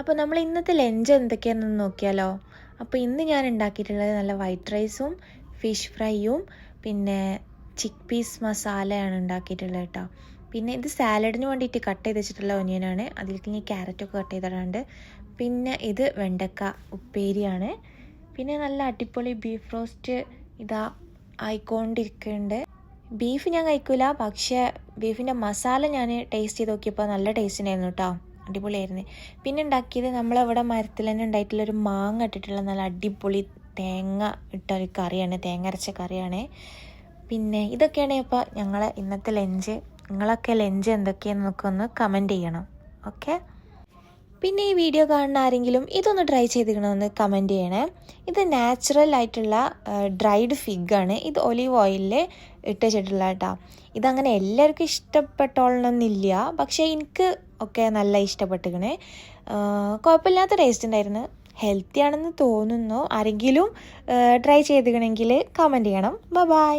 അപ്പോൾ നമ്മൾ ഇന്നത്തെ ലഞ്ച് എന്തൊക്കെയാണെന്ന് നോക്കിയാലോ. അപ്പോൾ ഇന്ന് ഞാൻ ഉണ്ടാക്കിയിട്ടുള്ളത് നല്ല വൈറ്റ് റൈസും ഫിഷ് ഫ്രൈയും പിന്നെ ചിക്ക് പീസ് മസാലയാണ് ഉണ്ടാക്കിയിട്ടുള്ളത് കേട്ടോ. പിന്നെ ഇത് സാലഡിന് വേണ്ടിയിട്ട് കട്ട് ചെയ്ത് വെച്ചിട്ടുള്ള ഒനിയനാണ്. അതിലേക്ക് ഇനി ക്യാരറ്റൊക്കെ കട്ട് ചെയ്തിട്ടുണ്ട്. പിന്നെ ഇത് വെണ്ടക്ക ഉപ്പേരിയാണ്. പിന്നെ നല്ല അടിപൊളി ബീഫ് റോസ്റ്റ് ഇതാ ആയിക്കൊണ്ടിരിക്കുന്നുണ്ട്. ബീഫ് ഞാൻ കഴിക്കില്ല, പക്ഷേ ബീഫിൻ്റെ മസാല ഞാൻ ടേസ്റ്റ് ചെയ്ത് നോക്കിയപ്പോൾ നല്ല ടേസ്റ്റ് ഉണ്ടായിരുന്നു കേട്ടോ, അടിപൊളിയായിരുന്നു. പിന്നെ ഉണ്ടാക്കിയത് നമ്മളിവിടെ മരത്തിൽ തന്നെ ഉണ്ടായിട്ടുള്ളൊരു മാങ്ങ ഇട്ടിട്ടുള്ള നല്ല അടിപൊളി തേങ്ങ ഇട്ട ഒരു കറിയാണ്, തേങ്ങ അരച്ച കറിയാണ്. പിന്നെ ഇതൊക്കെയാണ് ഇപ്പോൾ ഞങ്ങളെ ഇന്നത്തെ ലഞ്ച്. നിങ്ങളൊക്കെ ലഞ്ച് എന്തൊക്കെയാണെന്നൊക്കെ ഒന്ന് കമൻറ്റ് ചെയ്യണം. ഓക്കെ. പിന്നെ ഈ വീഡിയോ കാണുന്ന ആരെങ്കിലും ഇതൊന്ന് ട്രൈ ചെയ്തിരിക്കണമെന്ന് കമൻറ്റ് ചെയ്യണേ. ഇത് നാച്ചുറൽ ആയിട്ടുള്ള ഡ്രൈഡ് ഫിഗാണ്. ഇത് ഒലീവ് ഓയിലിൽ ഇട്ട് വെച്ചിട്ടുള്ള കേട്ടോ. ഇതങ്ങനെ എല്ലാവർക്കും ഇഷ്ടപ്പെട്ടോളണമെന്നില്ല, പക്ഷേ എനിക്ക് ഒക്കെ നല്ല ഇഷ്ടപ്പെട്ടിരിക്കണേ. കുഴപ്പമില്ലാത്ത ടേസ്റ്റ് ഉണ്ടായിരുന്നു. ഹെൽത്തി ആണെന്ന് തോന്നുന്നു. ആരെങ്കിലും ട്രൈ ചെയ്തിരിക്കണമെങ്കിൽ കമൻറ്റ് ചെയ്യണം. ബൈ.